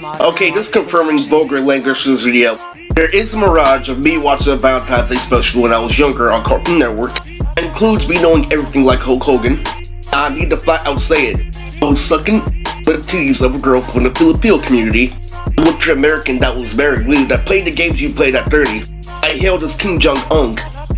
Okay, just confirming vulgar language in this video. There is a mirage of me watching the Valentine's Day special when I was younger on Cartoon Network. It includes me knowing everything like Hulk Hogan. I need to flat out say it. I was sucking the titties of a girl from the Filipino community. I looked at an American that was married, really, that played the games you played at 30. I hailed as King Jong-un.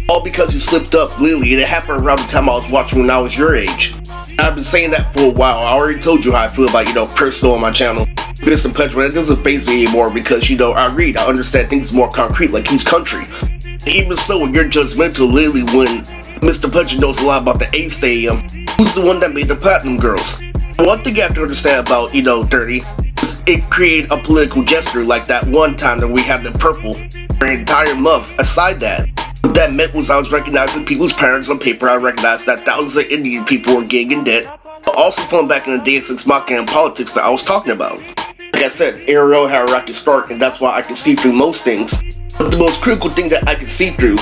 All because you slipped up, Lily, and it happened around the time I was watching when I was your age. I've been saying that for a while. I already told you how I feel about, personal on my channel. This and pleasure, that doesn't faze me anymore because, I read, I understand things more concrete, like he's country. And even so, when you're judgmental, Lily, when Mr. Pudgeon knows a lot about the A Stadium, who's the one that made the Platinum Girls? One thing you have to understand about, Dirty, is it created a political gesture like that one time that we had the purple for an entire month. Aside that, what that meant was I was recognizing people's parents on paper. I recognized that thousands of Indian people were getting in debt. But also falling back in the Deus Ex Machina and politics that I was talking about. Like I said, Ariel had a rocky start, and that's why I can see through most things. But the most critical thing that I can see through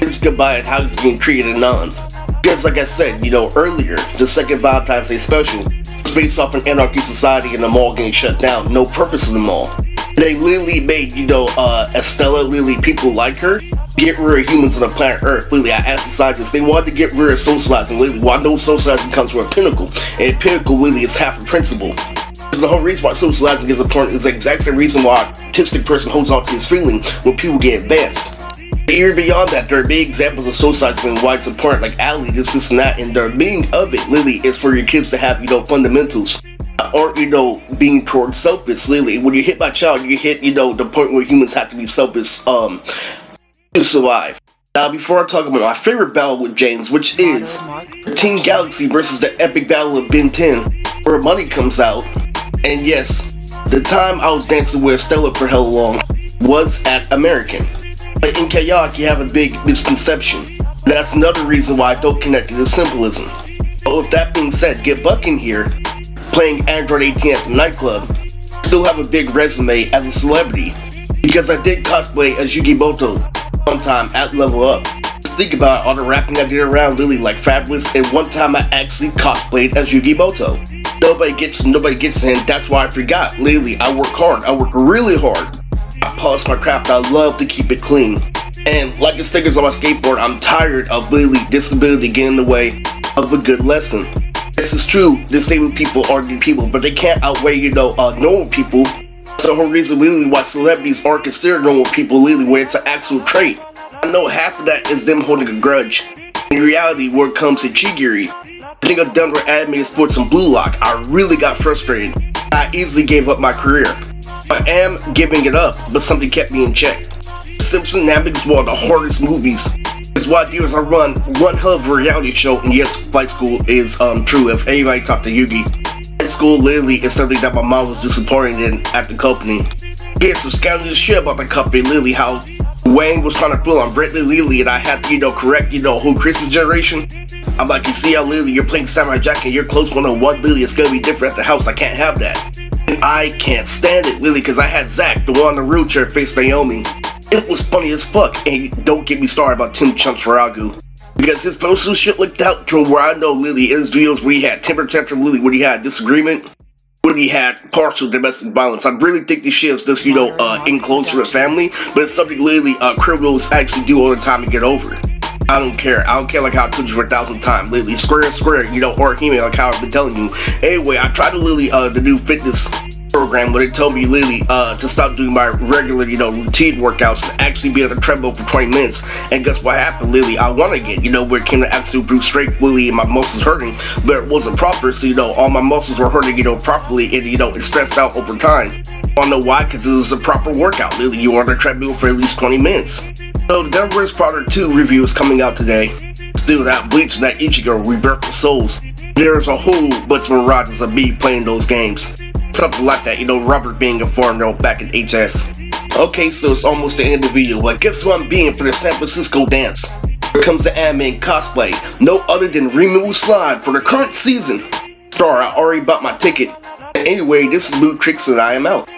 is goodbye and how it's being treated in Nonz. Because like I said, earlier, the second Valentine's Day special was based off an anarchy society and the mall getting shut down. No purpose in the mall. They literally made, Estella, Lily, people like her, get rid of humans on the planet Earth. Lily, I asked the scientists, they wanted to get rid of socializing. Lily, well, I know socializing comes from a pinnacle, and a pinnacle, Lily, is half a principle. Because the whole reason why socializing is important is the exact same reason why an autistic person holds on to his feeling when people get advanced. Even beyond that, there are big examples of socializing and why it's important, like Allie, this and that, and the meaning of it, Lily, is for your kids to have, fundamentals. Or, being towards selfish, Lily. When you hit my child, you hit, the point where humans have to be selfish, to survive. Now, before I talk about my favorite battle with James, which is Team Galaxy versus the epic battle of Ben 10, where money comes out, and yes, the time I was dancing with Stella for hell long was at American. But in Chaotic, you have a big misconception. That's another reason why I don't connect it to symbolism. But with that being said, Get Buck in here, playing Android 18 at the nightclub, still have a big resume as a celebrity, because I did cosplay as Yugimoto one time at Level Up. Just think about it, all the rapping I did around Lily like Fabulous, and one time I actually cosplayed as Yugimoto. Nobody gets in, that's why I forgot. Lily, I work hard, I work really hard. I polish my craft, I love to keep it clean. And like the stickers on my skateboard, I'm tired of Lily disability getting in the way of a good lesson. This is true, disabled people are good people, but they can't outweigh, normal people. That's the whole reason, Lily, why celebrities are considered normal people, Lily, where it's an actual trait. I know half of that is them holding a grudge. In reality, where it comes to Chigiri, I think I've done with animated sports and Blue Lock, I really got frustrated. I easily gave up my career. I am giving it up, but something kept me in check. Simpson Nabbit is one of the hardest movies. It's what I do is I run one hell of a reality show, and yes, flight school is true if anybody talked to Yugi. Flight school literally is something that my mom was disappointed in at the company. Here's some scandalous shit about the company, Lily, how Wayne was trying to pull on Brett Lily, and I had to, correct, who Chris's generation. I'm like, you see how, Lily, you're playing Samurai Jack and you're close 101, Lily, it's gonna be different at the house, I can't have that. And I can't stand it, Lily, because I had Zach, the one on the wheelchair, face Naomi. It was funny as fuck, and don't get me started about Tim Chunks Faragu. Because his personal shit looked out to where I know, Lily, in his videos where he had temper tantrum, Lily, when he had disagreement, when he had partial domestic violence. I really think this shit is just, in close to the family, but it's something literally criminals actually do all the time to get over. I don't care like how I told you for 1,000 times, Lily, square, Orihime, like how I've been telling you. Anyway, I tried to Lily, the new fitness program where they told me, Lily, to stop doing my regular, routine workouts, to actually be on the treadmill for 20 minutes. And guess what happened, Lily? I won again, where it came to absolute brute strength, Lily, and my muscles hurting, but it wasn't proper, so, all my muscles were hurting, properly, and, it stressed out over time. I don't know why, because it was a proper workout, Lily. You were on the treadmill for at least 20 minutes. So, the Devil Wears Prada 2 review is coming out today. Still, that Bleach and that Ichigo Rebirth of Souls. There's a whole bunch of mirages of me playing those games. Something like that, Robert being informed back in HS. Okay, so it's almost the end of the video. Well, guess who I'm being for the San Francisco dance? Here comes the anime and cosplay. No other than Rimu Slide for the current season. Sorry, I already bought my ticket. Anyway, this is Moodtrix and I am out.